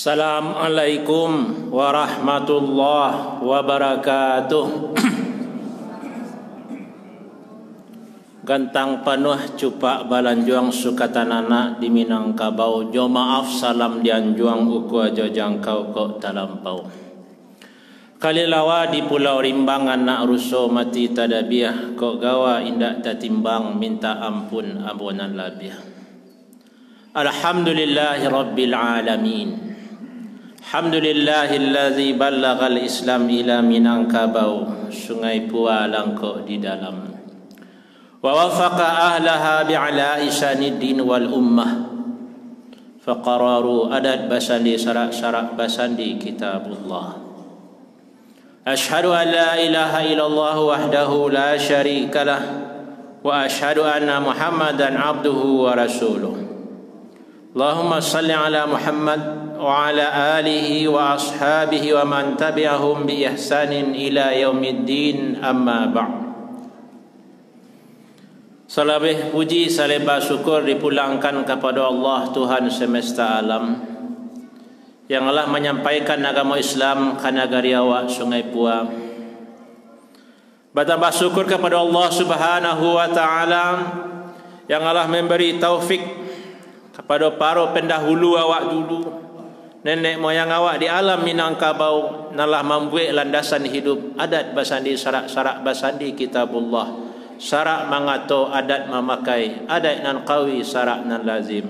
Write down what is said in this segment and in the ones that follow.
Assalamualaikum warahmatullahi wabarakatuh. Gantang penuh cupak balanjuang sukatanana di Minangkabau. Jo maaf salam dianjuang uku aja jangkau kok talampau. Kalilawa di Pulau Rimbang anak ruso mati tadabiah. Kok gawa indak tatimbang minta ampun ampunan labiah. Alhamdulillahi rabbil alamin. Alhamdulillahillazi ballaghal Islam ila Minangkabau. Sungai Pua langkok di dalam. Wa wafaqa ahlaha bi'ala'i sanidin wal ummah. Faqararu adat basandi syarak-syarak basandi kitabullah. Ashhadu an la ilaha illallah wahdahu la syarikalah. Wa ashhadu anna Muhammadan abduhu wa rasuluh. Allahumma salli ala Muhammad wa ala alihi wa ashabihi wa man tabi'ahum bi ihsanin ila yaumiddin, amma ba'd. Salawat puji salebah syukur dipulangkan kepada Allah Tuhan semesta alam yang Allah menyampaikan agama Islam ke negeri awak Sungai Pua. Bertambah syukur kepada Allah Subhanahu wa taala yang Allah memberi taufik kepada para pendahulu awak dulu, nenek moyang awak di alam Minangkabau, nalah membuat landasan hidup adat basandi syarak-syarak basandi kitabullah. Syarak mangato adat memakai, adat nan qawi syarak nan lazim.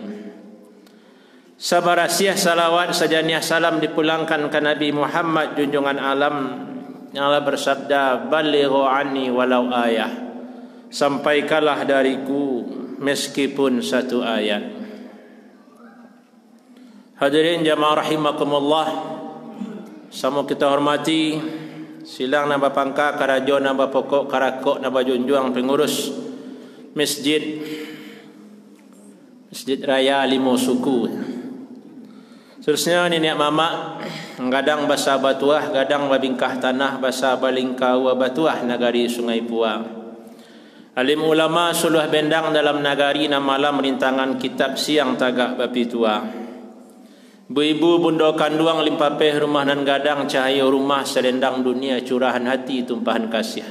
Sabarasiah salawat sajaniah salam dipulangkan ke Nabi Muhammad junjungan alam yang Allah bersabda, balighu anni walau ayah, sampaikanlah dariku meskipun satu ayat. Hadirin jamaah rahimakumullah, sama kita hormati silang nambah pangka karajo nambah pokok karakok nambah junjuang pengurus masjid raya Limo Suku. Seterusnya nenek mama gadang basa batuah, gadang babingkah tanah basa balingkau batuah nagari Sungai Pua. Alim ulama suluh bendang dalam nagari na malam rintangan kitab siang tagak bapi tua. Bu-ibu bundo kanduang limpapeh rumah nan gadang cahaya rumah selendang dunia curahan hati tumpahan kasih.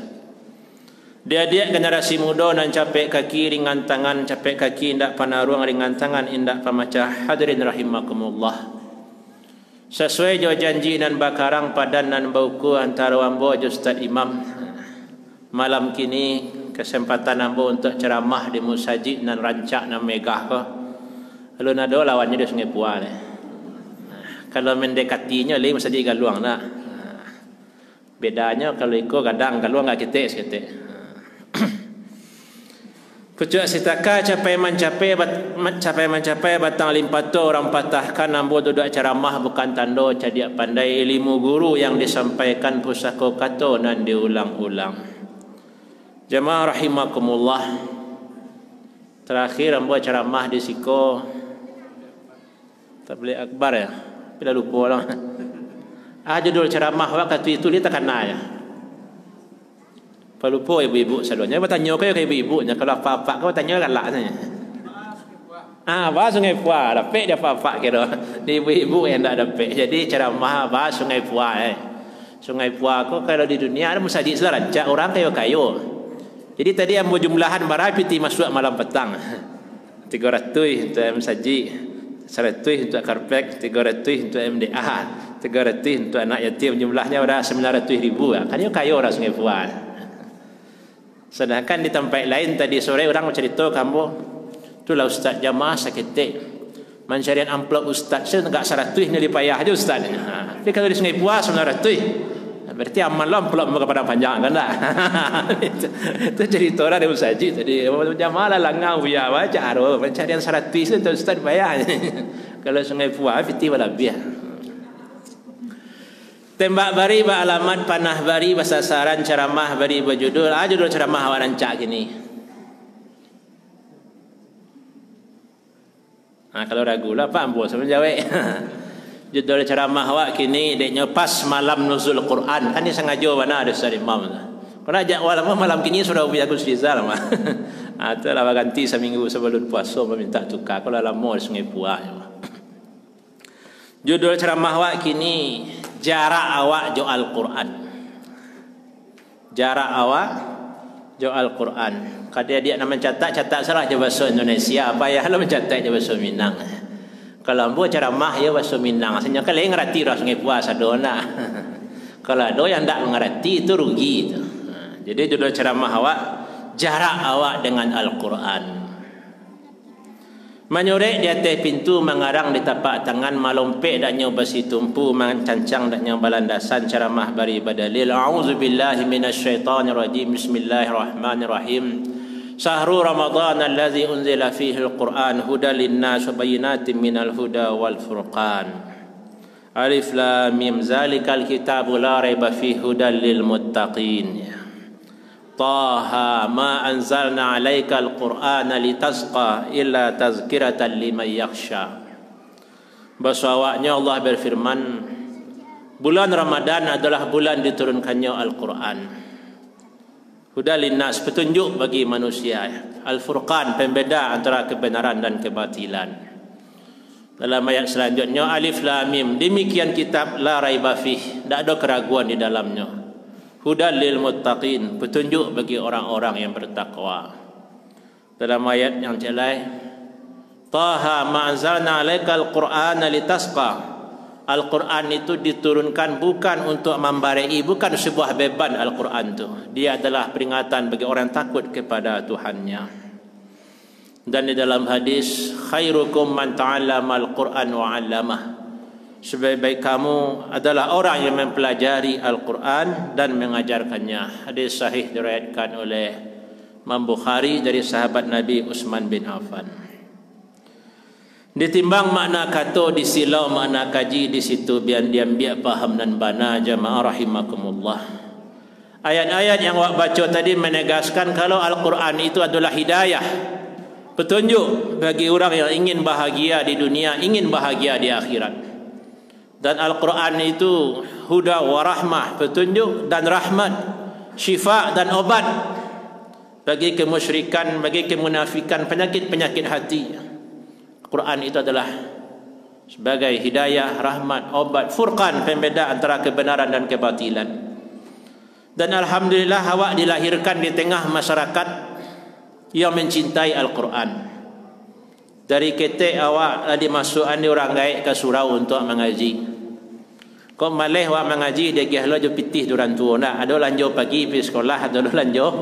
Dia generasi muda nan capek kaki ringan tangan, capek kaki indak panaruang ringan tangan indak pamacah. Hadirin rahimakumullah. Sesuai jo janji nan bakarang padan nan bauku antara ambo jo Ustaz Imam. Malam kini kesempatan ambo untuk ceramah di musajid nan rancak nan megah ko. Lalu nado lawannya di Sungai Pua ni. Kalau mendekatinya leh mesti galuang nak. Bedanya kalau iko gadang galuang enggak ketek. Pucuk sitaka capai mencapai batang limpato orang patahkan ambo duduk ceramah bukan tanda cadiak pandai ilmu guru yang disampaikan pusaka kato nan diulang-ulang. Jemaah rahimakumullah. Terakhir ambo ceramah di Siko Tabligh Akbar ya. Bila lupa lah. Judul ceramah waktu itu dia tak kena ya. Lupa ibu-ibu selalunya. Bertanya ke ibu-ibunya. Kalau apa-apa kau tanya galak saja. Bahas Sungai Pua. Dapat dia apa-apa kira. Di ibu-ibu yang tak dapat. Jadi ceramah bahas Sungai Pua. Sungai Pua kau kalau di dunia ada musajid selaranca orang kayo-kayo. Jadi tadi yang jumlahan barapiti masuk malam petang. 300 untuk musajid. 100 untuk karpet, 300 untuk MDA, 300 untuk anak yatim, jumlahnya sudah 900,000. Kan kayo orang Sungai Pua. Sedangkan di tempat lain tadi sore orang bercerita kamu itulah ustaz jamaah saketek mencarian amplop ustaz saya enggak 100 ni payah aja ustaz. Tapi kalau di Sungai Pua 900. Berarti aman lah amplop kepada panjang kan dah. Itu cerita orang di musajid tadi jamaah lah langau ya baca aro pencarian 100 itu ustaz payah. Kalau Sungai Pua fiti walabih. Tembak bari alamat panah bari sasaran ceramah bari berjudul judul ceramah awak rancak gini. Kalau ragu lah apa ambo sama jawab. Judul ceramah awak kini deknya pas malam nuzul Quran. Kan dia sengaja mana ada Ustaz Imam. Kalau ajak walaupun malam kini sudah ubi Agus Rizal mah. Itulah ganti seminggu sebelum puasa minta tukar. Kalau lama di Sungai Pua. Judul ceramah awak kini, jarak awak jo Al-Quran. Jarak awak jo Al-Quran. Kalau dia nak mencatat salah je bahasa Indonesia, apa ya lo mencatat je bahasa Minang. Kalau ambo ceramah ya bahasa Minang, asalnya kalau ngerti ras Sungai Puas adona. Kalau ada yang tak mengerti itu rugi itu. Jadi judul ceramah awak, jarak awak dengan Al-Quran. Menyurek di atas pintu, mengarang di tapak tangan, malompek dak nyo basi tumpu, mencancang dak nyo balandasan, ceramah bari badalil. A'udzubillahi minasyaitonirrajim. Bismillahirrahmanirrahim. Sahru Ramadan allazi unzila fihi al-Quran hudal linnas wa bayyinatin minal huda wal furqan. Alif lam mim zalikal kitabu la raiba fihi hudal lil muttaqin. Taha ma anzalna 'alaikal qur'ana litasqa illa tazkiratan liman yakhsha. Bahasa awaknya Allah berfirman, bulan Ramadan adalah bulan diturunkannya Al-Quran. Hudal linnas, petunjuk bagi manusia. Al-Furqan, pembeda antara kebenaran dan kebatilan. Dalam ayat selanjutnya, Alif Lam Mim, demikian kitab la raiba fih, tidak ada keraguan di dalamnya. Hudal lil muttaqin, petunjuk bagi orang-orang yang bertakwa. Dalam ayat yang lain, Taha ma anzalna 'alaikal qur'ana litasqa. Al-Quran itu diturunkan bukan untuk membarei, bukan sebuah beban. Al-Quran itu dia adalah peringatan bagi orang takut kepada Tuhannya. Dan di dalam hadis, khairukum man ta'allama al-Quran wa 'allamah. Sebaik-baik kamu adalah orang yang mempelajari Al-Quran dan mengajarkannya. Hadis sahih diriwayatkan oleh Imam Bukhari dari sahabat Nabi Utsman bin Affan. Ditimbang makna kata, disilau makna kaji di situ, biar biak faham dan bana jamaah rahimakumullah. Ayat-ayat yang awak baca tadi menegaskan kalau Al-Quran itu adalah hidayah, petunjuk bagi orang yang ingin bahagia di dunia, ingin bahagia di akhirat. Dan Al-Quran itu huda wa rahmah, petunjuk dan rahmat, syifa dan obat bagi kemusyrikan, bagi kemunafikan, penyakit-penyakit hati. Quran itu adalah sebagai hidayah, rahmat, obat, furqan, pembeda antara kebenaran dan kebatilan. Dan alhamdulillah awak dilahirkan di tengah masyarakat yang mencintai Al-Quran. Dari ketek awak dimasukkan di orang gaib ke surau untuk mengaji. Kau malih awak mengaji dia gihlo jo pitih duran tua nak. Ada lanjut pagi pergi sekolah, ada lanjut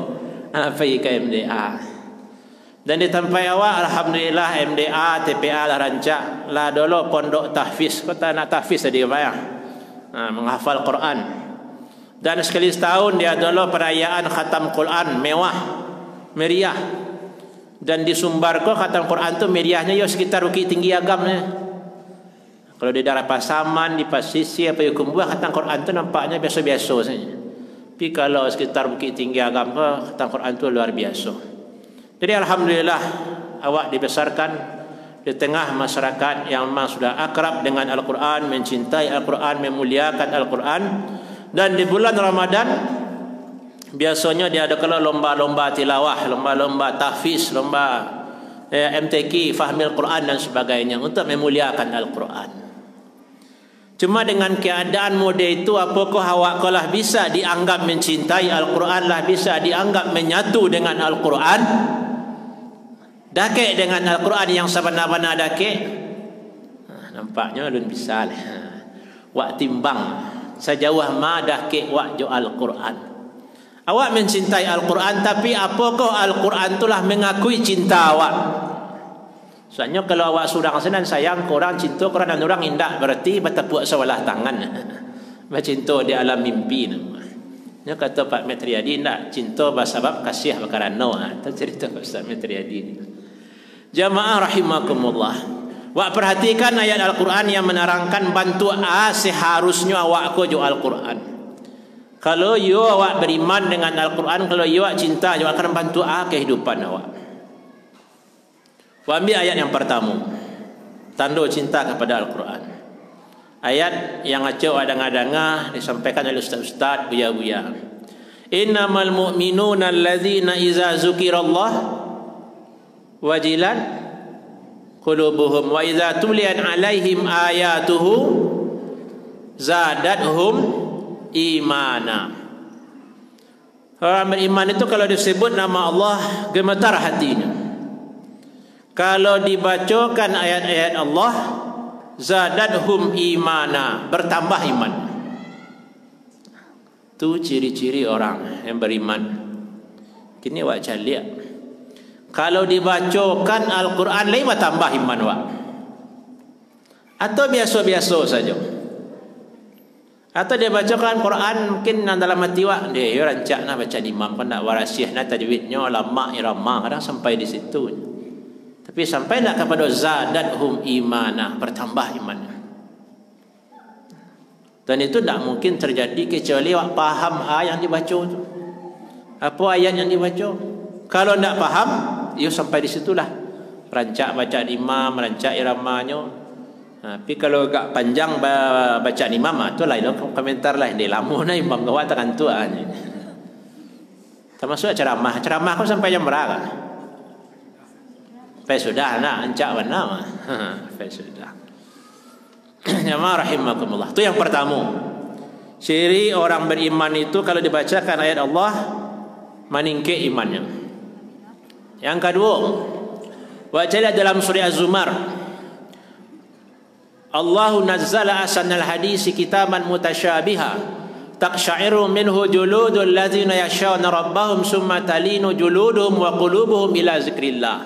pergi ke MDA. Dan di tempat awak alhamdulillah MDA, TPA lah rancak lah dulu pondok tahfiz. Kau tak nak tahfiz tadi apa ya? Menghafal Quran. Dan sekali setahun dia dulu perayaan khatam Quran mewah, meriah. Dan di Sumbar kau khatam Quran tu meriahnya yo sekitar Bukit Tinggi Agamnya. Kalau di daerah Pasaman, di Pasisi apa yo Kumbuah khatam Quran tu nampaknya biasa-biasa saja. Tapi kalau sekitar Bukit Tinggi Agam kau khatam Quran tu luar biasa. Jadi alhamdulillah awak dibesarkan di tengah masyarakat yang memang sudah akrab dengan Al-Quran, mencintai Al-Quran, memuliakan Al-Quran. Dan di bulan Ramadan biasanya dia ada kalau lomba-lomba tilawah, lomba-lomba tahfiz, lomba MTQ, fahmil Quran dan sebagainya untuk memuliakan Al-Quran. Cuma dengan keadaan model itu, apakah awak kalah bisa dianggap mencintai Al-Quran, lah bisa dianggap menyatu dengan Al-Quran? Dakik dengan Al-Quran yang sebenar-benar dakik, nampaknya belum bisa lah. Wak timbang sejauh ma dakik wak jo Al-Quran. Awak mencintai Al-Quran, tapi apakah Al-Quran itulah mengakui cinta awak? Soalnya kalau awak surang senan sayang korang, cinta korang dan orang indah, berarti bertepuk sebelah tangan. Bercinta di alam mimpi. Dia kata Pak Metriadi, tak cinta sebab kasih berkarena. Itu cerita Pak Metriadi. Jamaah rahimakumullah. Wak perhatikan ayat Al-Quran yang menerangkan bantu seharusnya awak ko jo Al-Quran. Kalau you awak beriman dengan Al-Quran, kalau you awak cinta, you akan bantu kehidupan awak. Ambil ayat yang pertama, tanda cinta kepada Al-Quran. Ayat yang acau adang-adangah disampaikan oleh ustaz-ustaz buya-buya. Innamal mu'minuna allazina iza zukirallah wajilan qulubuhum wa idza tuliyat 'alaihim ayatuhu zadatuhum imana. Orang beriman itu kalau disebut nama Allah gemetar hatinya. Kalau dibacakan ayat-ayat Allah zadatuhum imana, bertambah iman. Itu ciri-ciri orang yang beriman. Kini awak lihat, kalau dibacakan Al-Quran lain tambah iman awak, atau biasa-biasa saja, atau dia bacakan Quran mungkin dalam hati awak dia rancak nak baca imam kan nak warasiah nak tajwidnya lama irama kadang sampai di situ, tapi sampai nak kepada zadathum imana, bertambah imannya. Dan itu tak mungkin terjadi kecuali awak faham ayat yang dibaca tu. Apa ayat yang dibaca? Kalau tak faham, ia sampai di situlah. Rancak baca imam, rancak iramanya. Tapi kalau agak panjang baca imam, tu lain komentar lain. Dia lama na imam kau takkan tu aja. Termasuk ceramah. Ceramah kau sampai jam berapa? Sampai sudah nak rancak mana? Sampai sudah. Jamaah rahimakumullah. Itu yang pertama. Ciri orang beriman itu kalau dibacakan ayat Allah meningkat imannya. Yang kedua, baca dalam surah Az-Zumar, Allahu nazzala ahsanal hadisi kitaban mutasyabiha taqsha'iru minhu juludul ladzina yakhshawna rabbahum summa talinu juluduhum wa qulubuhum ila zikrillah.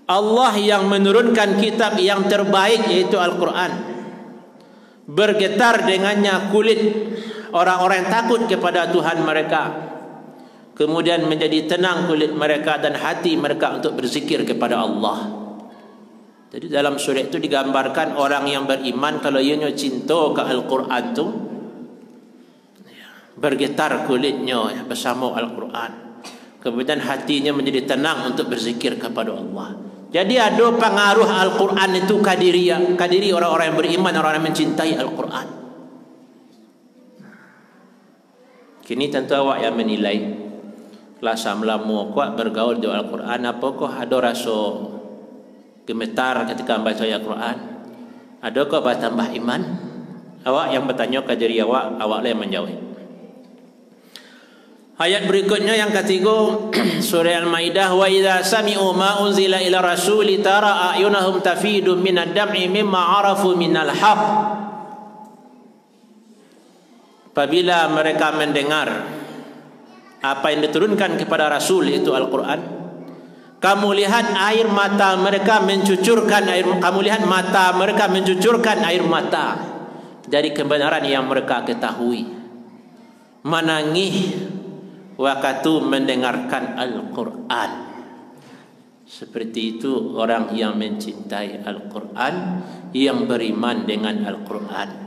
Allah yang menurunkan kitab yang terbaik yaitu Al-Quran. Bergetar dengannya kulit orang-orang yang takut kepada Tuhan mereka. Kemudian menjadi tenang kulit mereka dan hati mereka untuk berzikir kepada Allah. Jadi dalam surah itu digambarkan orang yang beriman kalau ianya cinta ke Al-Quran itu bergetar kulitnya bersama Al-Quran. Kemudian hatinya menjadi tenang untuk berzikir kepada Allah. Jadi ada pengaruh Al-Quran itu kadiri orang-orang yang beriman, orang-orang yang mencintai Al-Quran. Kini tentu awak yang menilai. Kelas lama kuat bergaul di Al-Quran, apakah ada rasa gemetar ketika membaca Al-Quran? Adakah bertambah iman? Awak yang bertanya ke diri awak, awaklah yang menjawab. Ayat berikutnya yang ketiga, surah Al-Maidah, wa idza sami'u ma unzila ila rasuli tara a'yunahum tafidu minad dam'i mimma 'arafu minal haqq. Apabila mereka mendengar apa yang diturunkan kepada Rasul itu Al-Quran, kamu lihat air mata mereka mencucurkan air mata dari kebenaran yang mereka ketahui, menangis waktu mendengarkan Al-Quran. Seperti itu orang yang mencintai Al-Quran, yang beriman dengan Al-Quran.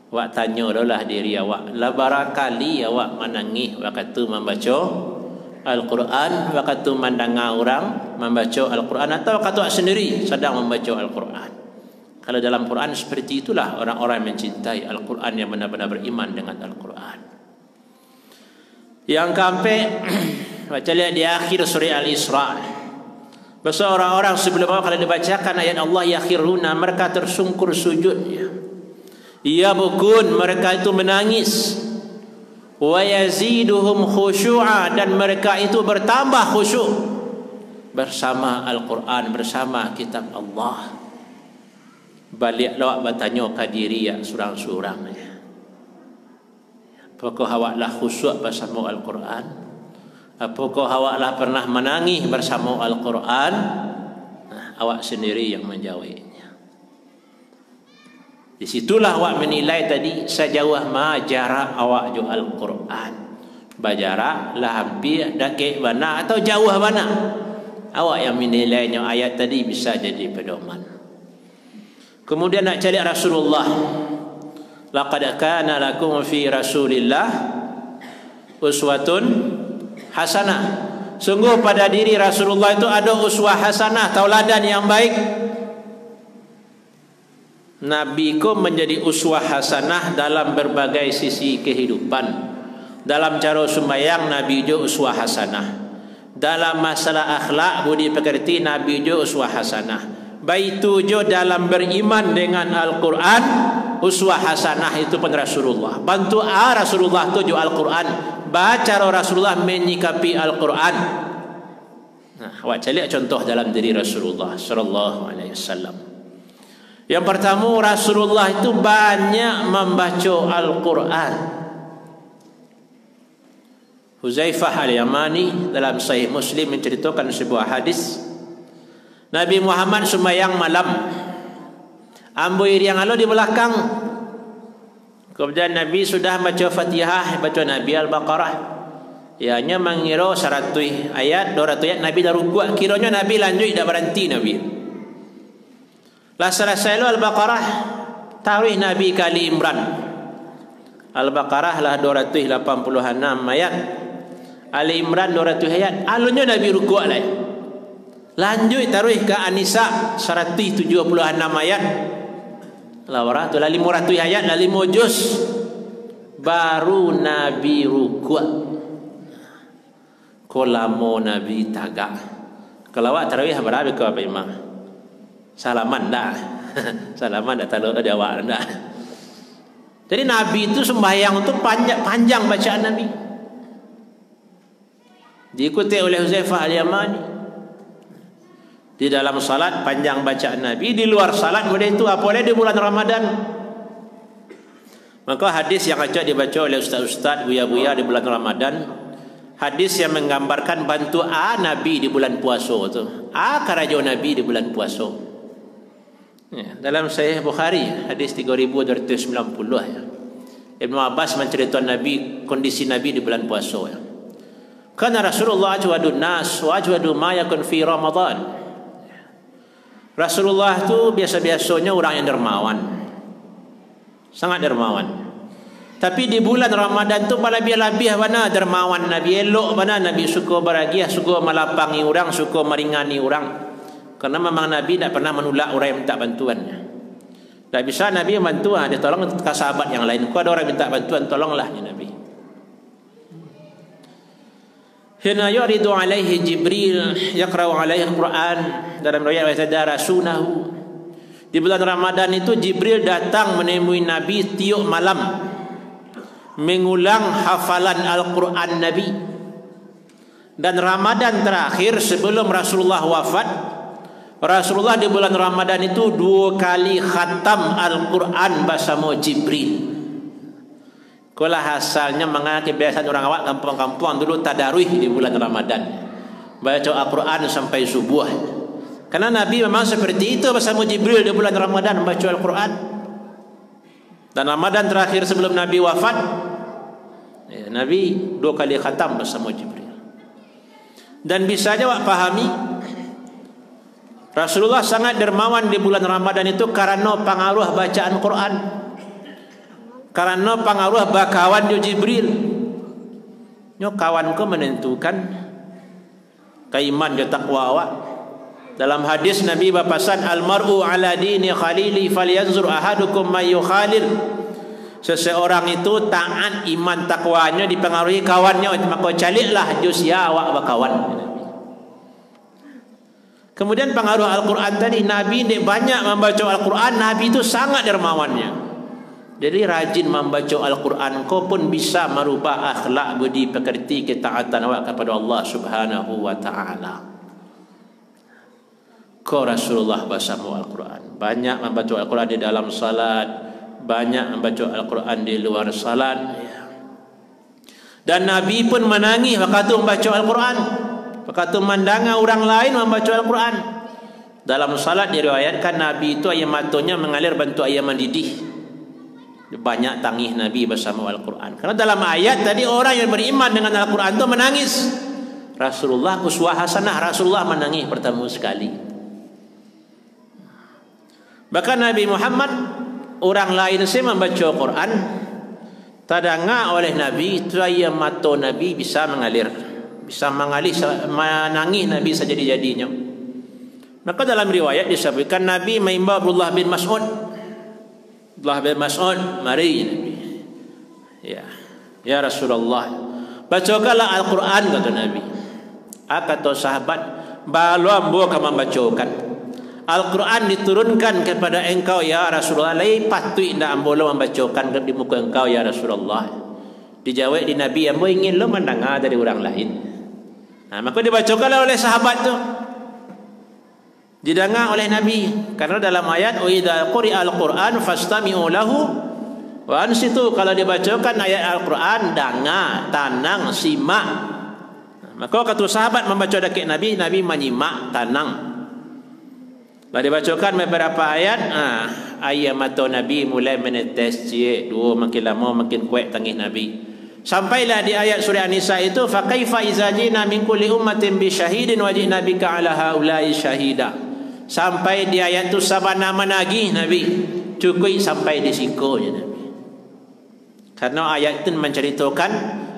Awak tanya adalah diri awak, lah barakali awak menangis waktu membaca Al-Quran, waktu mendengar orang membaca Al-Quran, atau waktu awak sendiri sedang membaca Al-Quran. Kalau dalam Quran seperti itulah orang-orang yang mencintai Al-Quran, yang benar-benar beriman dengan Al-Quran. Yang keempat, baca lihat di akhir surah Al-Isra. Bahasa orang-orang sebelum kalau dibacakan ayat Allah yakhiruna, mereka tersungkur sujud. Ya bukun, mereka itu menangis. Wa yaziduhum khusyu'a, dan mereka itu bertambah khusyuk bersama Al-Quran, bersama kitab Allah. Baliklah bertanya ke diri ya surang-surang. Apakah awaklah khusyuk bersama Al-Quran? Apakah awaklah pernah menangis bersama Al-Quran? Awak sendiri yang menjawabnya. Di situlah awak menilai tadi sejauh mana jarak awak jo Al-Quran. Berjarak lah hampir dekat mana atau jauh mana? Awak yang menilainya. Ayat tadi bisa jadi pedoman. Kemudian nak cari Rasulullah. Laqad kana lakum fi Rasulillah uswatun hasanah. Sungguh pada diri Rasulullah itu ada uswah hasanah, tauladan yang baik. Nabi ku menjadi uswah hasanah dalam berbagai sisi kehidupan. Dalam cara sembahyang Nabi jo uswah hasanah. Dalam masalah akhlak budi pekerti Nabi jo uswah hasanah. Baik tujuh dalam beriman dengan Al-Quran, uswah hasanah itu pun Rasulullah. Bantu Rasulullah tujuh Al-Quran, baca Rasulullah menyikapi Al-Quran. Nah, awak cari contoh dalam diri Rasulullah sallallahu alaihi wasallam. Yang pertama, Rasulullah itu banyak membaca Al-Quran. Huzaifah Al-Yamani dalam Sahih Muslim menceritakan sebuah hadis, Nabi Muhammad sembahyang malam, amboi yang Allah di belakang. Kemudian Nabi sudah baca Fatihah, baca Nabi Al-Baqarah. Ianya mengira 100 ayat, 200 ayat Nabi dah rukuk. Kiranya Nabi lanjut dah berhenti Nabi. Lah selesai Al-Baqarah, tarawih Nabi kali Imran. Al-Baqarah lah 286 ayat. Ali Imran 200 ayat. Alunnya Nabi rukuk lah. Lanjut tarawih ke An-Nisa 176 ayat. Lah tu lah 500 ayat, lah 5 juz. Baru Nabi rukuk. Kolamo Nabi tagak. Kalau awak tarawih berapa ke apa imam? Salaman dah. Salaman dah tahu ada awak dah. Jadi Nabi itu sembahyang itu panjang bacaan Nabi. Diikuti oleh Huzaifah Al-Yamani. Di dalam salat panjang bacaan Nabi, di luar salat kemudian itu apalagi di bulan Ramadan. Maka hadis yang acak dibaca oleh ustaz-ustaz buya-buya di bulan Ramadan, hadis yang menggambarkan bantu Nabi di bulan puasa tu. Karajo Nabi di bulan puasa. Ya, dalam Sahih Bukhari hadis 3290 ya. Ibnu Abbas menceritakan Nabi, kondisi Nabi di bulan puasa ya. Karena Rasulullah ajwadun nas wa ajwadu ma yakun fi Ramadan. Rasulullah tu biasa-biasanya orang yang dermawan. Sangat dermawan. Tapi di bulan Ramadan tu lebih-lebih mana dermawan Nabi, elok mana Nabi suka beragiah, suka melapangi orang, suka meringani orang. Karena memang Nabi tak pernah menolak orang yang minta bantuannya. Tak bisa Nabi bantu, dia tolong ke sahabat yang lain. Kalau ada orang minta bantuan, tolonglah ya Nabi. Hina yuridu alaihi Jibril yaqra'u alaihi Al-Quran. Dalam riwayat yadarasunahu. Di bulan Ramadan itu Jibril datang menemui Nabi tiap malam, mengulang hafalan Al-Quran Nabi. Dan Ramadan terakhir sebelum Rasulullah wafat, Rasulullah di bulan Ramadan itu 2 kali khatam Al-Quran bersama Jibril. Kalau hasilnya mengenai kebiasaan orang awak kampung-kampung dulu tadarus di bulan Ramadan, baca Al-Quran sampai subuh. Karena Nabi memang seperti itu bersama Jibril di bulan Ramadan membaca Al-Quran. Dan Ramadan terakhir sebelum Nabi wafat, ya, Nabi 2 kali khatam bersama Jibril. Dan bisa awak pahami, Rasulullah sangat dermawan di bulan Ramadan itu karena pengaruh bacaan Quran. Karena pengaruh bakawan di Jibril. Nyo kawan ko menentukan keiman di takwa awak. Dalam hadis Nabi berpesan, almar'u ala dini khalili falyanzur ahadukum may yukhalil. Seseorang itu taat iman takwanya dipengaruhi kawannya, maka caliklah jus ya awak bakawan. Kemudian pengaruh Al-Quran tadi, Nabi banyak membaca Al-Quran, Nabi itu sangat dermawannya. Jadi rajin membaca Al-Quran, kau pun bisa merubah akhlak budi pekerti ketaatan awak kepada Allah Subhanahu wa ta'ala. Kau Rasulullah bersama Al-Quran, banyak membaca Al-Quran di dalam salat, banyak membaca Al-Quran di luar salat. Dan Nabi pun menangis waktu membaca Al-Quran, waktu mendengar orang lain membaca Al-Quran. Dalam salat diriwayatkan Nabi itu air matanya mengalir bantu air mendidih. Banyak tangis Nabi bersama Al-Quran. Karena dalam ayat tadi orang yang beriman dengan Al-Quran itu menangis. Rasulullah uswah hasanah, Rasulullah menangis pertama sekali. Bahkan Nabi Muhammad, orang lain saya membaca Al-Quran, terdengar oleh Nabi, itu air mata Nabi bisa mengalir, bisa mengalir, menangis Nabi sejadi-jadinya. Maka dalam riwayat disebutkan Nabi mengimbau Abdullah bin Mas'ud. Abdullah bin Mas'ud, mari Nabi. Ya Rasulullah, bacakanlah Al-Quran, kata Nabi. Kata sahabat, balu ambo kamu bacakan. Al-Quran diturunkan kepada engkau ya Rasulullah, lai patut ndak ambolo membacakan di muka engkau ya Rasulullah. Dijawab di Nabi, ambo ingin lo mendengar dari orang lain. Maka dibacakanlah oleh sahabat tu, didengar oleh Nabi. Karena dalam ayat wa idza quri'al Qur'an fastami'u lahu wa ansitu, kalau dibacakan ayat Al-Quran dengar, tenang, simak. Maka kata sahabat membaca dekat Nabi, Nabi menyimak, tenang. Kalau dibacakan beberapa ayat, ayat mata Nabi mulai menetes, dua makin lama makin kuat tangis Nabi. Sampailah di ayat surah An-Nisa itu, fa kaifa iza jina min kulli ummatin bi syahidin wa jina bika ala haula'i syahida. Sampai di ayat tu sabana menagih Nabi, cukup sampai di siku je Nabi. Karena ayat itu menceritakan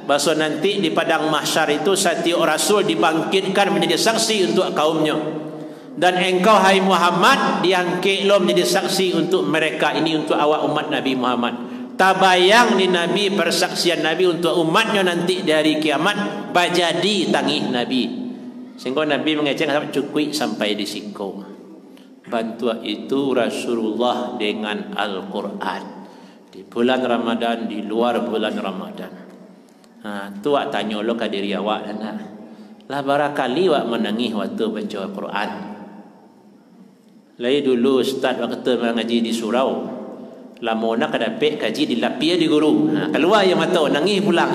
bahawa nanti di padang mahsyar itu setiap rasul dibangkitkan menjadi saksi untuk kaumnya. Dan engkau hai Muhammad diangkat lo menjadi saksi untuk mereka ini, untuk awak umat Nabi Muhammad. Tabayang di Nabi, persaksian Nabi untuk umatnya nanti dari kiamat bajadi tangih Nabi. Sehingga Nabi mengatakan cukup sampai di siku. Bantuan itu Rasulullah dengan Al-Quran di bulan Ramadan, di luar bulan Ramadan. Tu awak tanya lo ke diri awak lah barakali awak menangis waktu baca Al-Quran. Lai dulu ustaz waktu mengaji di surau, lama nak dapat kaji di lapia di guru. Keluar yang mata nangis pulang.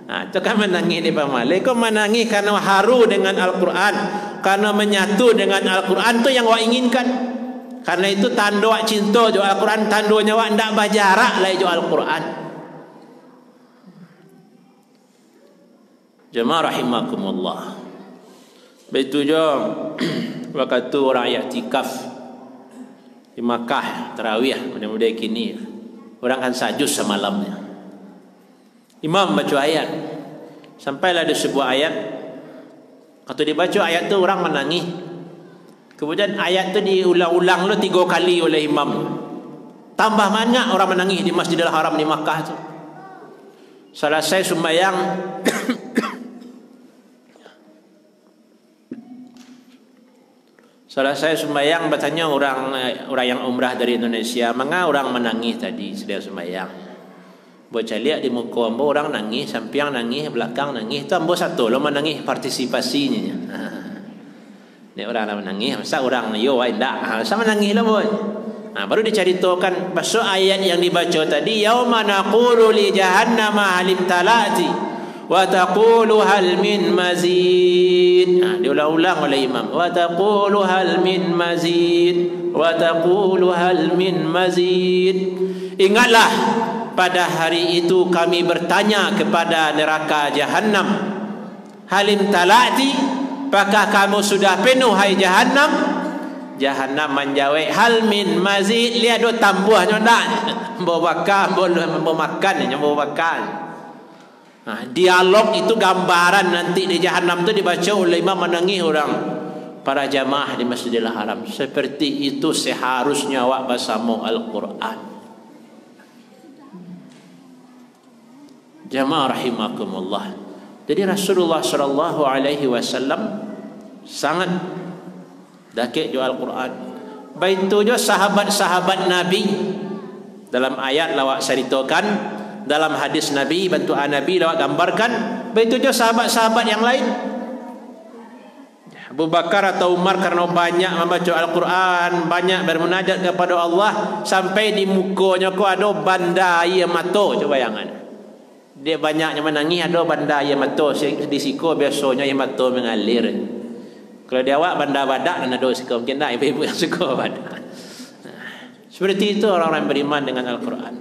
Tu kan menangis di pamalai. Kau menangis karena haru dengan Al-Quran, karena menyatu dengan Al-Quran tu yang awak inginkan. Karena itu tanda awak cinta jo Al-Quran, tandanya awak ndak berjarak lai jo Al-Quran. Jemaah rahimakumullah. Begitu jo waktu orang i'tikaf di Makkah tarawih, mudah-mudahan kini orang kan sajus semalamnya. Imam baca ayat, sampailah di sebuah ayat. Waktu dibaca ayat tu orang menangis. Kemudian ayat tu diulang-ulang lo 3 kali oleh imam. Tambah banyak orang menangis di Masjidil Haram di Makkah tu. Selesai sembahyang selesai sembahyang, bertanya orang yang umrah dari Indonesia, mengapa orang menangis tadi sedang sembahyang? Bocah lihat di muka ambo orang nangis, samping nangis, belakang nangis. Tu ambo satu lo menangis partisipasinya. Ni orang menangis, masa orang yo ndak, sama nangis lah boy. Baru diceritakan pasal ayat yang dibaca tadi, yauma naqulu li jahannama halim talati wa taqulu hal min mazid. Diulang-ulang oleh imam, wa taqulu hal min mazid wa taqulu hal min mazid. Ingatlah pada hari itu kami bertanya kepada neraka Jahannam, halim talati, apakah kamu sudah penuh hai Jahannam? Jahannam menjawab, hal min mazid, lihat do tambuhnya ndak, bawa bakar, bawa makan, bawa bakar. Dialog itu gambaran nanti di Jahannam itu dibaca oleh imam menangis orang para jamaah di Masjidil Haram. Seperti itu seharusnya awak bersama Al-Quran. Jamaah rahimakumullah. Jadi Rasulullah sallallahu alaihi wasallam sangat dakik jo Al-Quran. Baik tu jo sahabat-sahabat Nabi dalam ayat lawak ceritakan, dalam hadis Nabi, bantuan Nabi lawak gambarkan. Baik tu jo sahabat-sahabat yang lain. Abu Bakar atau Umar karena banyak membaca Al-Quran, banyak bermunajat kepada Allah, sampai di mukanya ko ada banda air mata. Coba bayangan. Dia banyaknya menangis, ada banda air mata di siku, biasanya air mata mengalir. Kalau dia awak banda badak dan ada siku, mungkin tak ibu-ibu yang suka badak. Seperti itu orang-orang beriman dengan Al-Quran.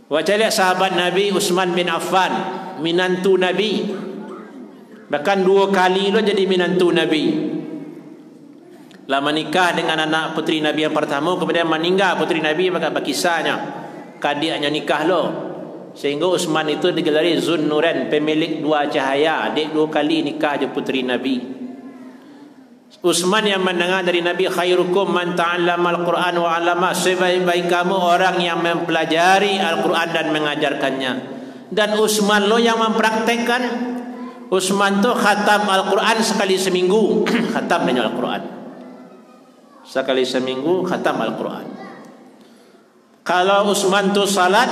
Wajah lihat sahabat Nabi Utsman bin Affan, minantu Nabi, bahkan 2 kali lo jadi minantu Nabi. Lama nikah dengan anak putri Nabi yang pertama, kemudian meninggal putri Nabi, maka berkisahnya kadiknya nikah lo. Sehingga Utsman itu digelari Zunnuran, pemilik 2 cahaya. Adik 2 kali nikah je putri Nabi. Utsman yang mendengar dari Nabi, khairukum man ta'allama al-Quran wa 'allama, sebaik-baik kamu orang yang mempelajari Al-Quran dan mengajarkannya. Dan Utsman lo yang mempraktekkan. Utsman tu khatam Al-Quran sekali seminggu. Khatam dengan Al-Quran. Sekali seminggu khatam Al-Quran. Kalau Utsman tu salat,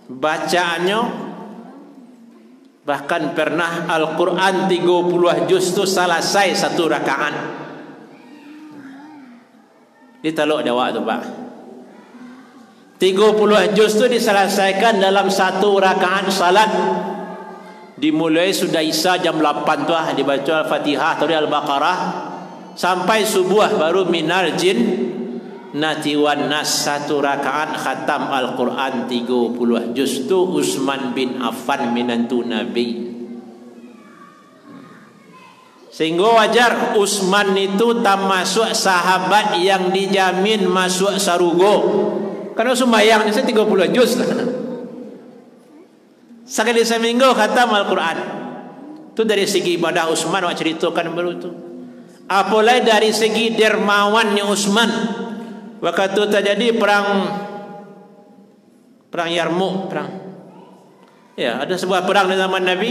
bacaannya bahkan pernah Al-Quran 30 juz tu selesai satu rakaat. Ditaluk jawab tu Pak. 30 juz tu diselesaikan dalam satu rakaat salat. Dimulai sudah Isya jam 8 tu dibaca Al-Fatihah atau Al-Baqarah sampai subuh baru minal jin nati wan nas, satu rakaat khatam Al-Quran 30 juz tu Utsman bin Affan minantu Nabi. Sehingga wajar Utsman itu termasuk sahabat yang dijamin masuk sarugo. Karena sembahyangnya 30 juz lah. Sekali seminggu khatam Al-Quran. Itu dari segi ibadah Utsman wak ceritakan baru tu. Apalagi dari segi dermawannya Utsman. Waktu itu terjadi perang Yarmuk, ya, ada sebuah perang di zaman Nabi.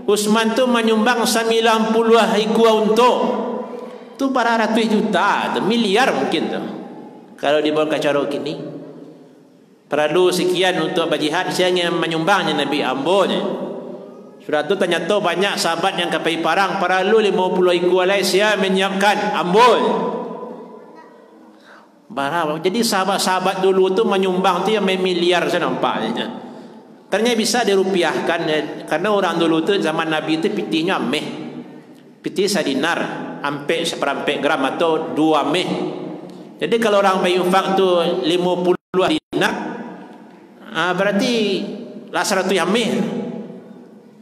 Utsman tu menyumbang 90 ekor unta. Tu para ratus juta, miliar mungkin tu. Kalau dibawa ke cara kini, perlu sekian untuk berjihad, saya ingin menyumbangnya Nabi ambonya. Sudah tu ternyata banyak sahabat yang kapai parang, perlu 50 ekor lain saya menyiapkan ambonya. Jadi sahabat-sahabat dulu tu menyumbang tu yang miliar saya nampaknya. Ternyata bisa dirupiahkan, karena orang dulu tu zaman Nabi tu pitihnya meh. Pitih sadinar, ampe seperempat gram atau 2 meh. Jadi kalau orang bayufak tu 50 dinar, berarti lah 100 yang meh.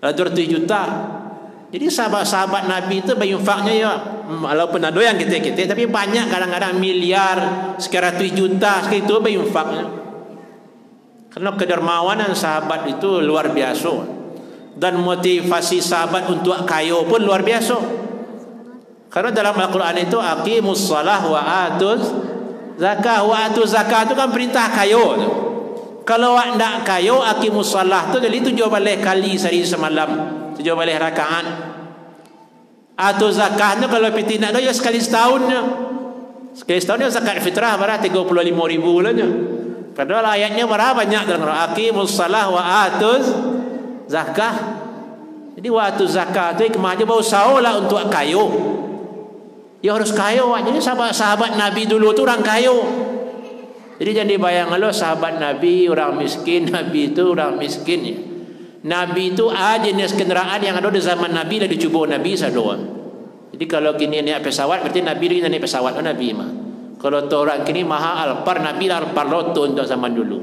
200 juta. Jadi sahabat-sahabat Nabi itu bayufaknya ya, walaupun ada yang kita tapi banyak, kadang-kadang miliar, sekian ratus juta, sekian itu bayufaknya. Karena kedermawanan sahabat itu luar biasa, dan motivasi sahabat untuk kaya pun luar biasa. Karena dalam Al-Quran itu aqimus shalah wa atuz zakah. Wa atuz zakah itu kan perintah kaya tu. Kalau tidak kaya, aqimus shalah tu jadi 7 balik kali sehari semalam, 7 balik rakaat. Atau zakahnya kalau piti nak ya sekali setahunnya. Sekali setahunnya zakat fitrah berapa 35.000 lah. Padahal ayatnya berapa banyak dalam aqimus shalah wa atuz zakah. Jadi wa atuz zakah tu kemana bau saulah untuk kayu. Ya harus kayu. Jadi sahabat Nabi dulu tu orang kayu. Jadi jangan bayang lo sahabat Nabi orang miskin, Nabi itu orang miskin ya. Nabi itu jenis kenderaan yang ada di zaman Nabi dah dicuba Nabi sadoa. Jadi kalau kini naik pesawat berarti Nabi naik pesawat Nabi mah. Kalau tu orang kini maha Alphard, Nabi lah Alphard Loto untuk zaman dulu.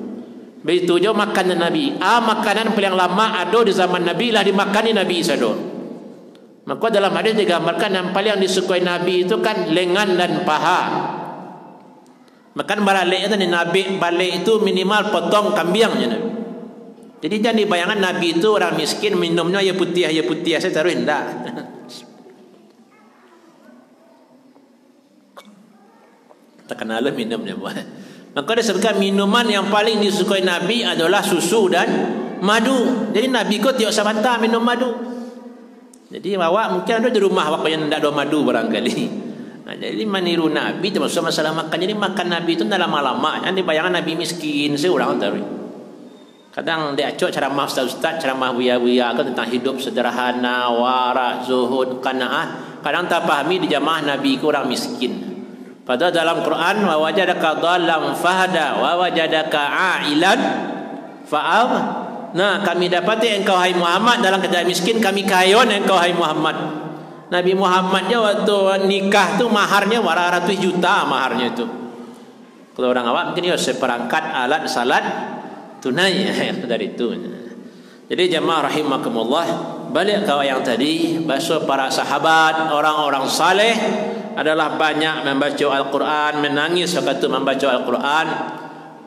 Begitu juga makanan Nabi. Makanan paling lama ada di zaman Nabi lah dimakani Nabi sadoa. Maka dalam hadis digambarkan yang paling disukai Nabi itu kan lengan dan paha. Makan balik itu Nabi balik itu minimal potong kambingnya Nabi. Jadi jangan dibayangkan Nabi itu orang miskin minumnya ya putih saya taruh hendak. Tak kenal minumnya buat. Maka disebutkan minuman yang paling disukai Nabi adalah susu dan madu. Jadi Nabi kau tiap sabanta minum madu. Jadi awak mungkin ada di rumah awak yang tidak ada madu barangkali. Jadi meniru Nabi termasuk masalah makan. Jadi makan Nabi itu dalam lama. Jangan dibayangkan Nabi miskin seorang taruh. Kadang dia acok ceramah ustaz-ustaz, ceramah buya-buya tentang hidup sederhana, warak, zuhud, qanaah. Kadang tak pahami di jamaah Nabi ku orang miskin. Padahal dalam Quran wa wajadaka dhallan fahada wa wajadaka ailan fa'aw. Nah, kami dapati engkau hai Muhammad dalam keadaan miskin, kami kayon engkau hai Muhammad. Nabi Muhammadnya waktu nikah tu maharnya ratus juta maharnya itu. Kalau orang awam mungkin ya seperangkat alat salat tunai dari itu. Jadi jemaah rahimakumullah, balik ke yang tadi, bahasa para sahabat, orang-orang saleh adalah banyak membaca Al-Quran, menangis waktu membaca Al-Quran.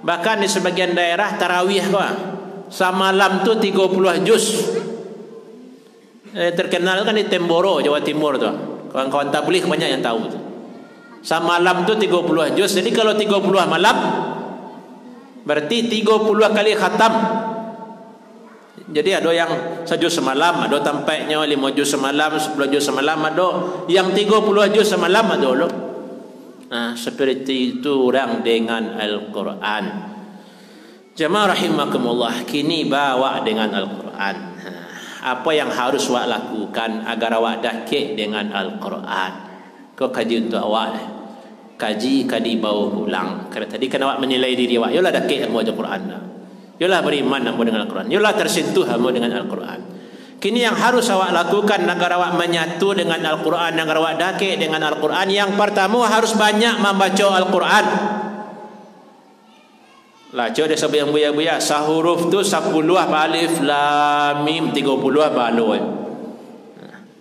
Bahkan di sebagian daerah tarawih semalam tu 30 juz. Terkenal kan di Temboro, Jawa Timur tu. Kawan-kawan tabligh banyak yang tahu tu. Semalam tu 30 juz. Jadi kalau 30 malam berarti 30 kali khatam. Jadi ada yang sejuz semalam, ada tampaknya 5 juz semalam, 10 juz semalam, ada yang 30 juz semalam ada loh. Seperti itu orang dengan Al-Quran. Jemaah rahimakumullah, kini bawa dengan Al-Quran. Apa yang harus awak lakukan agar awak dakik dengan Al-Quran? Kau kaji untuk awak. Kaji kadi bawa pulang. Kerana tadi kan awak menilai diri awak. Yolah dakik kamu Al-Quran. Yolah beriman kamu dengan Al-Quran. Yolah tersentuh kamu dengan Al-Quran. Kini yang harus awak lakukan agar awak menyatu dengan Al-Quran, agar awak dakik dengan Al-Quran, yang pertama harus banyak membaca Al-Quran. Laca dia sampai yang buya-buya, sahuruf tu 10 alif lam mim, 30 baloi.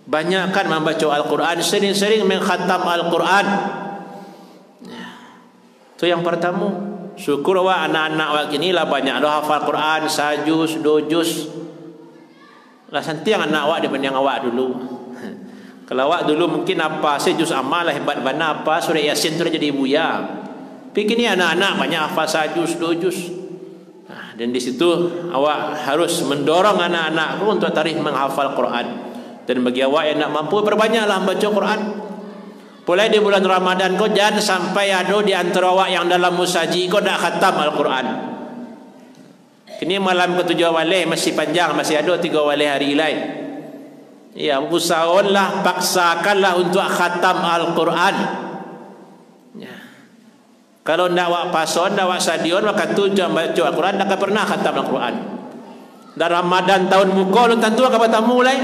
Banyakkan membaca Al-Quran, sering-sering mengkhatam Al-Quran. Itu yang pertama. Syukur awak anak-anak awak kini lah banyak dah hafal Quran, sajus, dojus. Lah santiang anak awak dibanding awak dulu. Kalau awak dulu mungkin apa sejus amal lah hebat bana apa surah Yasin tu jadi buya. Tapi kini anak-anak banyak hafal sajus, dojus. Dan di situ awak harus mendorong anak-anak untuk tarikh menghafal Quran. Dan bagi awak yang nak mampu, perbanyaklah membaca Quran. Mulai di bulan Ramadan kau jangan sampai ada di antara awak yang dalam musaji kau nak khatam Al-Quran. Kini malam ke-7 walih masih panjang, masih ada 3 walih hari lain. Ya, usahakanlah, paksakanlah untuk khatam Al-Quran. Ya. Kalau nak awak pason, nak awak sadion, maka tu jangan baca Al-Quran, tak pernah khatam Al-Quran. Dan Ramadan tahun muka lu tentu akan bertemu mulai.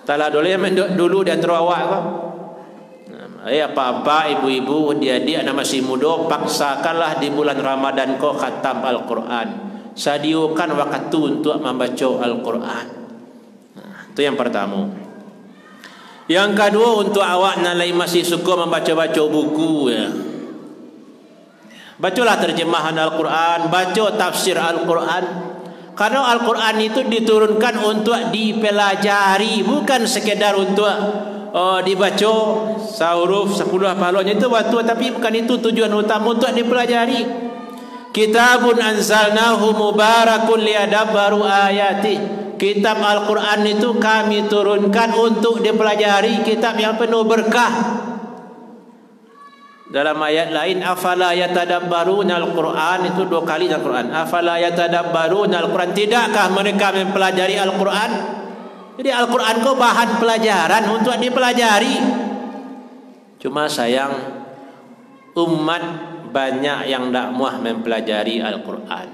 Talah dulu di antara awak kau. Apa-apa, ibu-ibu, dia masih muda, paksakanlah di bulan Ramadan kau khatam Al-Quran. Sadiukan waktu untuk membaca Al-Quran. Itu yang pertama. Yang kedua, untuk awak nalai masih suka membaca-baca buku, ya. Bacalah terjemahan Al-Quran, baca tafsir Al-Quran. Karena Al-Quran itu diturunkan untuk dipelajari, bukan sekedar untuk dibaca sahuruf 10 pahalanya itu waktu, tapi bukan itu tujuan utama, untuk dipelajari. Kitabun anzalnahu mubarakun liyadabbaru ayati. Kitab Al-Quran itu kami turunkan untuk dipelajari, kitab yang penuh berkah. Dalam ayat lain, afala yatadabbaruna al-Quran, itu 2 kali dalam Quran. Afala yatadabbaruna al-Quran, tidakkah mereka mempelajari Al-Quran? Jadi Al-Quran kau bahan pelajaran untuk dipelajari. Cuma sayang, umat banyak yang tak muah mempelajari Al-Quran.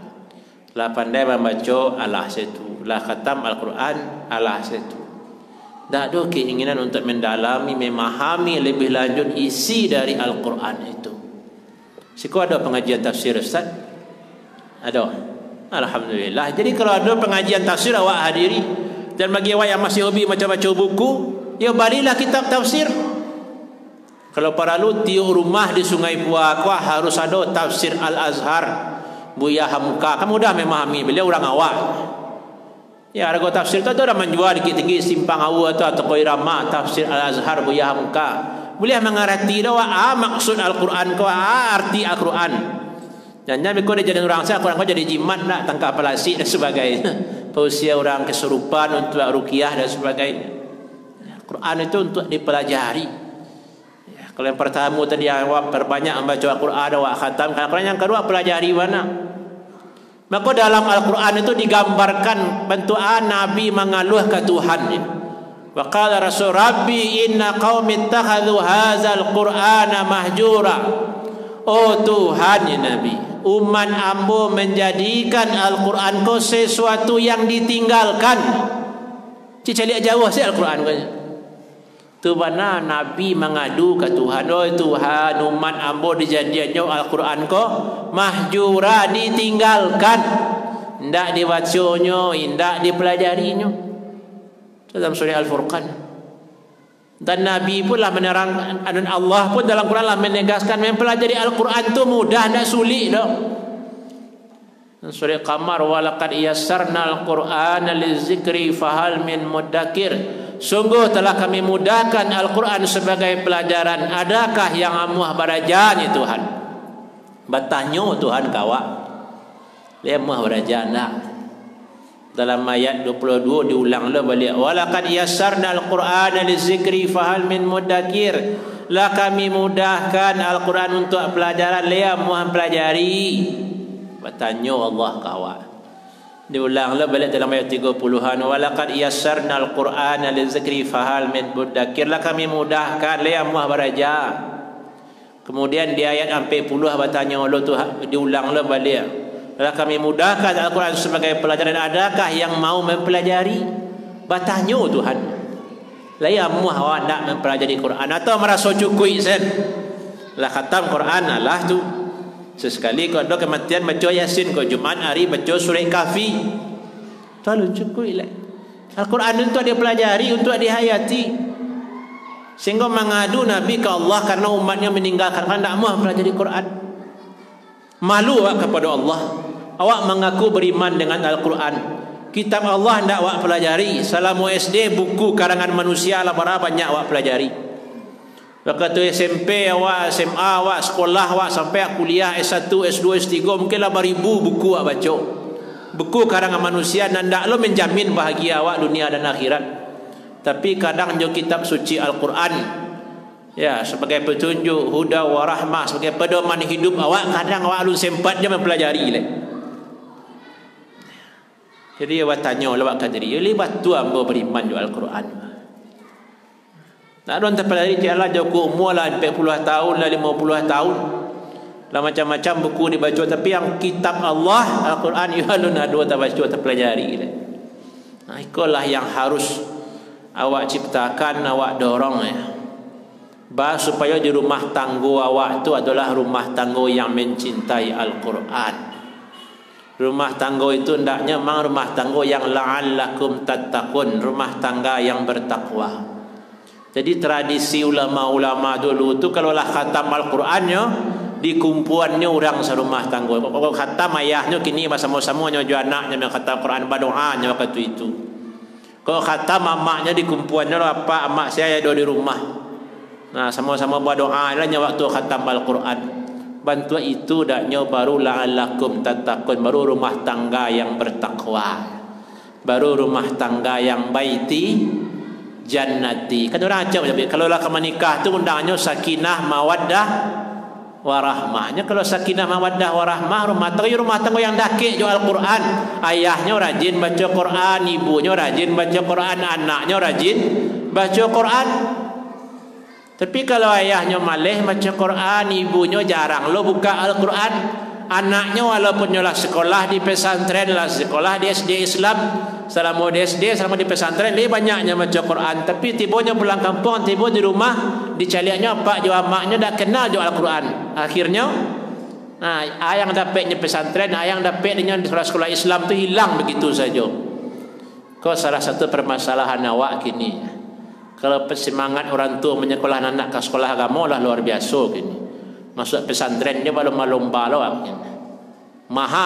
Lah pandai membaca alah setu, lah khatam Al-Quran alah setu. Tak ada keinginan untuk mendalami, memahami lebih lanjut isi dari Al-Quran itu. Siku ada pengajian tafsir Ustaz? Ada? Alhamdulillah. Jadi kalau ada pengajian tafsir awak hadiri. Dan bagi awak yang masih hobi baca-baca buku, ya balilah kitab tafsir. Kalau perlu tiup rumah di Sungai Puak harus ada tafsir Al-Azhar Buya Hamka. Kamu dah memahami, beliau orang awak. Ya, harga tafsir tu ada menjual dikit-dikit simpang awu atau Koi Rama tafsir Al-Azhar Buya Hamka. Boleh mengerti dah maksud Al-Quran kau, arti Al-Quran. Jangan kau dia jadi orang saya, Al-Quran kau jadi jimat nak tangkap pelasik dan sebagainya. Pausia orang kesurupan untuk ruqyah dan sebagainya. Al-Quran itu untuk dipelajari. Ya, kalau yang pertama tadi awak perbanyak membaca Al-Quran, awak khatam Al-Quran. Yang kedua pelajari mana? Maka dalam Al-Quran itu digambarkan bentukan Nabi mengaluh ke Tuhan. Wa qala Rasul Rabbi inna qaumi ittakhadhu hadzal Qur'ana mahjura. Oh Tuhan ya Nabi, umat ambo menjadikan Al-Quran ko sesuatu yang ditinggalkan. Cicalik jauh si Al-Quran ko. Tu mana Nabi mengadu ke Tuhan, oh Tuhan, umat ambo dijadiannya Al-Quran ko mahjura, ditinggalkan, ndak dibacanya, ndak dipelajarinya. Dalam surah Al-Furqan. Dan Nabi pun lah menerangkan, dan Allah pun dalam Quran lah menegaskan mempelajari Al-Quran tu mudah, ndak sulit dah. Surah Qamar, walaqad yassarnal Qur'ana lizikri fahal min muddakir. Sungguh telah kami mudahkan Al-Quran sebagai pelajaran, adakah yang amuah barajani Tuhan? Bertanya Tuhan kawak, dia amuah barajana. Dalam ayat 22 diulanglah balik, walaqad yassarna al-Qur'ana lizikri fahal min muddakir. Lah kami mudahkan Al-Quran untuk pelajaran, liam muham pelajari. Bertanya Allah kawat. Diulanglah balik dalam ayat 30-an, walaqad yassarna al-Qur'ana lizikri fahal min muddakir. Lah kami mudahkan liam muham beraja. Kemudian di ayat 40 bertanya Allah tu, diulanglah balik, lah kami mudahkan Al-Quran sebagai pelajaran, adakah yang mau mempelajari? Bertanya Tuhan. Lah ya muah awak nak mempelajari Quran atau merasa cukup sen? Lah khatam Quran Allah tu. Sesekali kau ada kematian baca Yasin, kau Jumaat hari baca surah Kahfi. Terlalu cukup lah. Al-Quran untuk dia pelajari, untuk dihayati. Sehingga mengadu Nabi ke Allah karena umatnya meninggalkan Quran, tak mahu pelajari Quran. Malu awak kepada Allah. Awak mengaku beriman dengan Al-Quran, kitab Allah, hendak awak pelajari. Selama SD buku karangan manusia lah berapa banyak awak pelajari. Waktu SMP awak, SMA awak, sekolah awak sampai kuliah S1, S2, S3 mungkinlah beribu buku awak baca. Buku karangan manusia, dan hendak lo menjamin bahagia awak dunia dan akhirat. Tapi kadang jo kitab suci Al-Quran, ya, sebagai petunjuk, huda wa rahmah, sebagai pedoman hidup awak, kadang awak lu sempat je mempelajari le. Jadi awak tanya awak kata dia, libat tu ambo beriman jo Al-Quran. Tak ada terpelajari jalan jauh umur lah 40 tahun lah 50 tahun. Lah macam-macam buku dibaca, tapi yang kitab Allah Al-Quran ya lu nak dua tak baca terpelajari le. Nah, itulah yang harus awak ciptakan, awak dorong ya. Bahas supaya di rumah tangga awak itu adalah rumah tangga yang mencintai Al-Quran. Rumah tangga itu hendaknya memang rumah tangga yang la'allakum tattaqun, rumah tangga yang bertakwa. Jadi tradisi ulama-ulama dulu tu kalau lah khatam Al-Qurannya, di kumpulannya orang serumah tangga. Kalau khatam ayahnya kini bersama-sama nyo anaknya yang khatam Al-Quran berdoanya waktu itu. Kalau khatam amaknya di kumpulannya, apa amak saya ada di rumah. Nah, sama-sama berdoa lah waktu khatam Al-Quran. Bantuan itu daknya baru la'allakum tattaqun, baru rumah tangga yang bertakwa, baru rumah tangga yang baiti jannati. Kan orang acap kalau lah menikah tu undangnya sakinah mawaddah warahmahnya. Kalau sakinah mawaddah warahmah, rumah tangga yang dakik jo Al-Quran. Ayahnya rajin baca Quran, ibunya rajin baca Quran, anaknya rajin baca Quran. Tapi kalau ayahnya malih baca Quran, ibunya jarang lo buka Al-Quran, anaknya walaupun nyolah sekolah di pesantren lah, sekolah di SD Islam, selama di SD, selama di pesantren, dia banyaknya baca Quran. Tapi tibanya pulang kampung, tiba di rumah, dicaliaknya pak jo amaknya dah kenal jo Al-Quran. Akhirnya, nah, ayang dapatnya pesantren, ayang dapatnya di sekolah Islam tu hilang begitu saja. Kau salah satu permasalahan awak kini. Kalau semangat orang tua menyekolah anak ke sekolah agama lah luar biasa gini. Masuk pesantren dia lomba-lomba lah.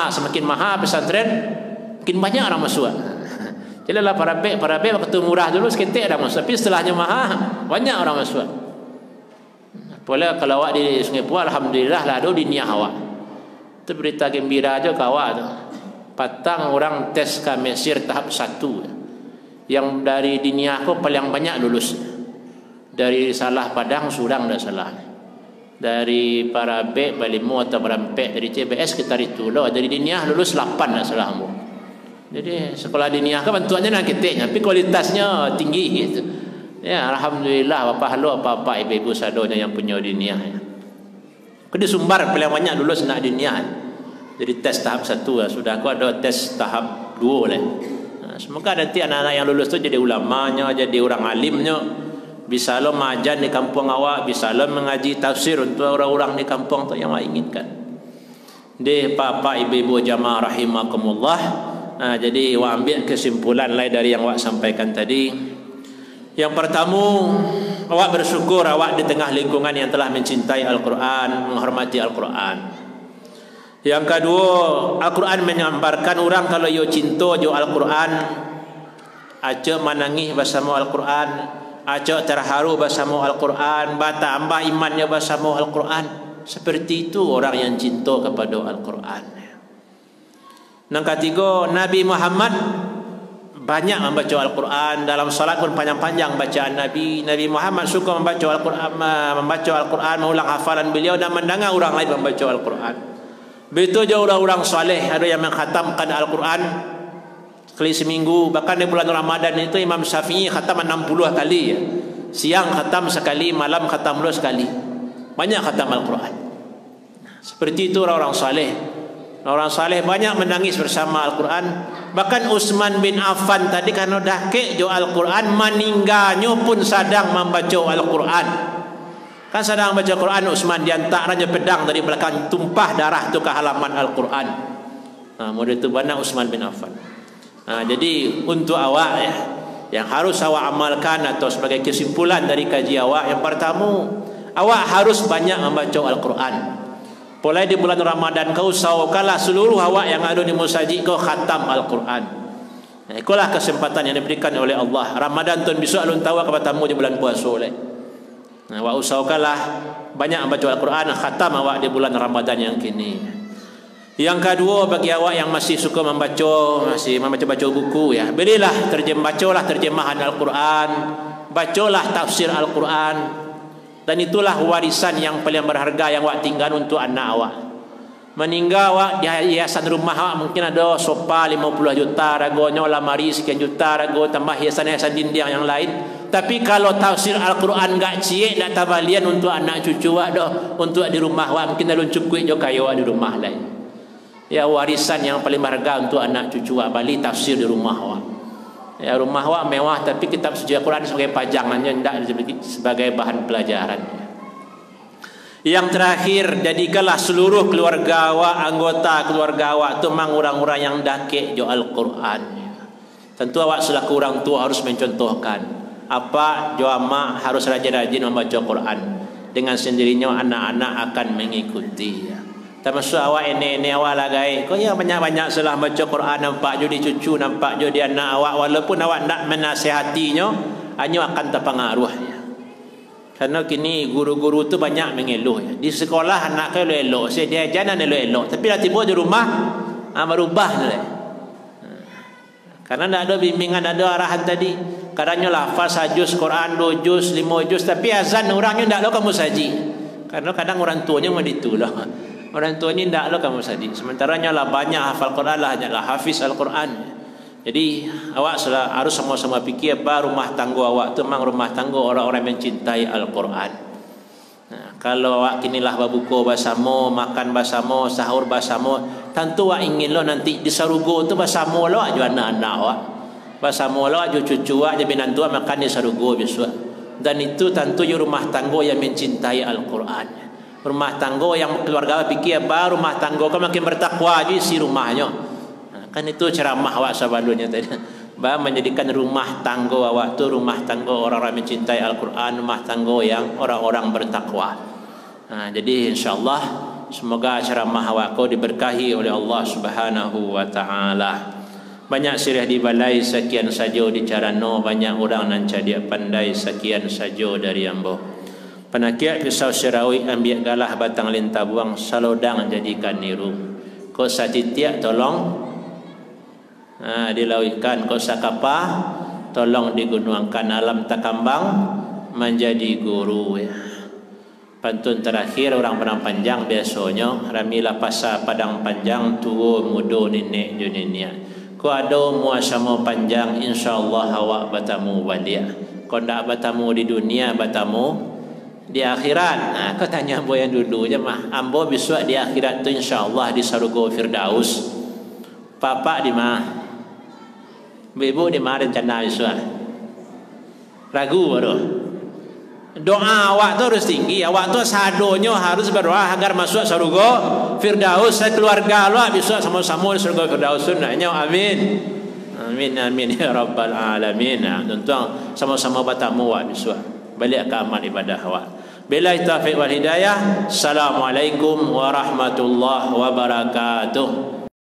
Semakin mahal pesantren, makin banyak orang masuk. Jadi lah para bek waktu murah dulu seketik dah masuk. Tapi setelahnya mahal, banyak orang masuk. Boleh kalau awak di Sungai Puah, alhamdulillah lah ada di niah awak. Itu berita gembira aja ke awak tu. Patang orang tes ke Mesir tahap 1. Yang dari dinia aku paling banyak lulus. Dari Salah Padang Surang dah salah. Dari Parabek Balimu atau Berampek, dari CBS kita itu loh. Dari dinia lulus 8 dah salah mu. Jadi sekolah dinia kan bantuannya nak ketiknya, tapi kualitasnya tinggi gitu. Ya alhamdulillah apa halo apa ibu-ibu sadonya yang punya dinia. Kedi Sumbar paling banyak lulus nak dinia. Jadi tes tahap 1 sudah aku ada tes tahap 2 lah. Semoga nanti anak-anak yang lulus tu jadi ulamanya, jadi orang alimnya, bisa lo majan di kampung awak, bisa lo mengaji tafsir untuk orang-orang di kampung tu yang awak inginkan. Di papa ibu-ibu jamaah rahimakumullah. Jadi awak ambil kesimpulan lain dari yang awak sampaikan tadi. Yang pertama, awak bersyukur awak di tengah lingkungan yang telah mencintai Al-Quran, menghormati Al-Quran. Yang kedua, Al-Quran menyambarkan orang kalau yo cinta jo Al-Quran, acak menangis bersama Al-Quran, acak terharu bersama Al-Quran, bertambah imannya bersama Al-Quran. Seperti itu orang yang cinta kepada Al-Quran. Yang ketiga, Nabi Muhammad banyak membaca Al-Quran. Dalam salat pun panjang-panjang bacaan Nabi. Nabi Muhammad suka membaca Al-Quran, mengulang hafalan beliau dan mendengar orang lain membaca Al-Quran. Begitu juga orang-orang saleh, ada yang mengkhatamkan Al-Quran sekali seminggu. Bahkan di bulan Ramadan itu Imam Syafi'i khatam 60 kali ya. Siang khatam sekali, malam khatam dua sekali. Banyak khatam Al-Quran. Seperti itu orang-orang saleh. Orang saleh banyak menangis bersama Al-Quran. Bahkan Utsman bin Affan tadi karena dah kek jo Al-Quran, meninggalnya pun sedang membaca Al-Quran. Kan sedang baca Quran Utsman, diantaranya pedang dari belakang tumpah darah tu ke halaman Al-Quran. Model itu banyak Utsman bin Affan. Jadi untuk awak ya, yang harus awak amalkan atau sebagai kesimpulan dari kaji awak, yang pertama, awak harus banyak membaca Al-Quran. Mulai di bulan Ramadan kau usahakanlah seluruh awak yang ada di masjid kau khatam Al-Quran. Itulah kesempatan yang diberikan oleh Allah. Ramadan tu besok alun tahu kepada tamu di bulan puasa oleh. Awak usahakanlah banyak membaca Al-Quran, khatam awak di bulan Ramadan yang kini. Yang kedua, bagi awak yang masih suka masih membaca buku ya, belilah bacalah terjemahan Al-Quran, bacalah tafsir Al-Quran. Dan itulah warisan yang paling berharga yang awak tinggal untuk anak awak. Meninggal awak di hiasan rumah awak mungkin ada sofa 50 juta, ragonya lamari sekian juta, rago tambah hiasan-hiasan dinding yang lain. Tapi kalau tafsir Al-Quran gak ciek, tak tabalian untuk anak cucu awak dah, untuk di rumah awak mungkin ada cukup jo kayu awak di rumah lain. Ya, warisan yang paling berharga untuk anak cucu awak, balik tafsir di rumah awak. Ya, rumah awak mewah tapi kitab suci Al-Quran sebagai pajangannya, tidak sebagai bahan pelajaran. Yang terakhir, jadikanlah seluruh keluarga awak, anggota keluarga awak tu memang orang-orang yang dakik jo Al-Quran. Tentu awak selaku orang tua harus mencontohkan. Apa jo amak harus rajin-rajin membaca Quran. Dengan sendirinya anak-anak akan mengikuti ya. Termasuk awak ini awak lagai. Kau ya banyak-banyak salah baca Quran, nampak jo di cucu, nampak jo di anak awak, walaupun awak tak menasihatinya, hanya akan terpengaruh ya. Karena kini guru-guru tu banyak mengeluh ya. Di sekolah anak kau elok, saya diajar dan elok, tapi dah tiba di rumah berubah dah. Karena tak ada bimbingan, ada arahan tadi. Kadangnya lafaz sajus Quran 2 juz, 5 juz, tapi azan orangnya tak lo kamu saji. Karena kadang orang tuanya mau ditulah. Orang tua ni tak lo kamu saji. Sementara lah banyak hafal Quran lah, hanyalah hafiz Al-Quran. Jadi awak harus sama-sama fikir apa rumah tangga awak tu memang rumah tangga orang-orang yang mencintai Al-Quran. Kalau awak kinilah berbuka bersama, makan bersama, sahur bersama, tentu awak ingin lo nanti di sarugo tu bersama lo aja anak-anak awak. Bersama lo aja cucu awak, aja binantu awak makan di sarugo besok. Dan itu tentu rumah tangga yang mencintai Al-Quran. Rumah tangga yang keluarga fikir apa rumah tangga kan makin bertakwa je isi rumahnya. Kan itu ceramah awak sebelumnya tadi. Bahawa menjadikan rumah tangga awak tu rumah tangga orang-orang mencintai Al-Quran, rumah tangga yang orang-orang bertakwa. Jadi insya-Allah semoga ceramah awak kau diberkahi oleh Allah Subhanahu wa taala. Banyak sirah dibalai sekian saja di carano, banyak orang nan dia pandai sekian saja dari ambo. Penakiat pisau sirawi ambil galah batang lintah buang, salodang jadikan niru. Kau satitiak tolong dilauikan, kau sakapa tolong digunakan, alam takambang menjadi guru ya. Pantun terakhir orang Padang Panjang biasanya ramilah pasa Padang Panjang tua muda nenek dunia. Kau ada muasama panjang, insyaallah awak bertamu balia. Kau ndak bertamu di dunia, bertamu di akhirat. Kau tanya ambo yang dulu je mah. Ambo besok di akhirat tu insyaallah di surga Firdaus. Papa di mana? Ibu di mana rencana besok? Ragu baru. Doa awak tu harus tinggi. Awak tu sadonya harus berdoa agar masuk surga Firdaus. Keluarga awak besok sama-sama di surga Firdaus. Nanya amin. Amin amin ya rabbal alamin. Tuan-tuan sama-sama bertamu awak besok. Balik ke amal ibadah awak. Billahi taufiq wal hidayah. Assalamualaikum warahmatullahi wabarakatuh.